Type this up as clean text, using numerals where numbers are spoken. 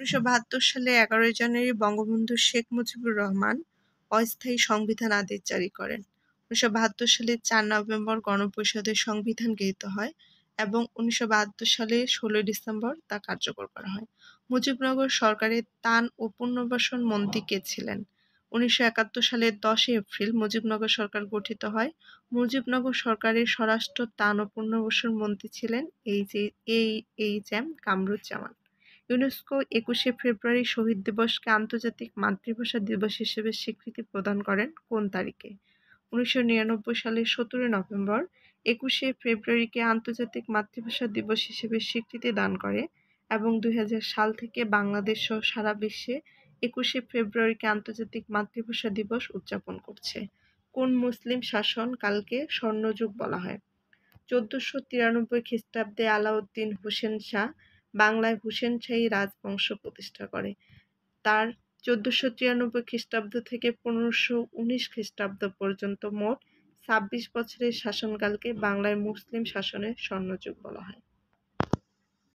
1972 সালে 11 জানুয়ারি বঙ্গবন্ধু শেখ মুজিবুর রহমান অস্থায়ী সংবিধান আদেশ জারি করেন। 1972 সালে 4 নভেম্বর গণপরিষদের সংবিধান গৃহীত হয় এবং 1972 সালে 16 ডিসেম্বর তা কার্যকর করা হয়। মুজিবনগর সরকারের ত্রাণ ও পুনর্বাসন মন্ত্রী কে ছিলেন? 1971 সালের 10 এপ্রিল মুজিবনগর সরকার গঠিত হয়। মুজিবনগর সরকারের স্বরাষ্ট্র, ত্রাণ ও পুনর্বাসন মন্ত্রী ছিলেন এইচ এম কামরুজ্জামান। ইউনেস্কো 21 ফেব্রুয়ারি শহীদ দিবসকে আন্তর্জাতিক মাতৃভাষা দিবস হিসেবে স্বীকৃতি প্রদান করেন কোন তারিখে? 1999 সালের 17 নভেম্বর। 21 ফেব্রুয়ারিকে আন্তর্জাতিক মাতৃভাষা দিবস হিসেবে স্বীকৃতি দান করে এবং 2000 সাল থেকে বাংলাদেশ সহ সারা বিশ্বে 21 ফেব্রুয়ারিকে আন্তর্জাতিক মাতৃভাষা দিবস উদযাপন করছে। কোন মুসলিম শাসন কালকে স্বর্ণযুগ বলা হয়? 1493 খ্রিস্টাব্দে আলাউদ্দিন হোসেন শাহ বাংলায় হুসেন শাহী রাজবংশ প্রতিষ্ঠা করে। তার 1493 খ্রিস্টাব্দ থেকে 1519 খ্রিস্টাব্দ পর্যন্ত মোট 26 বছরের শাসনকালকে বাংলায় মুসলিম শাসনের স্বর্ণযুগ বলা হয়।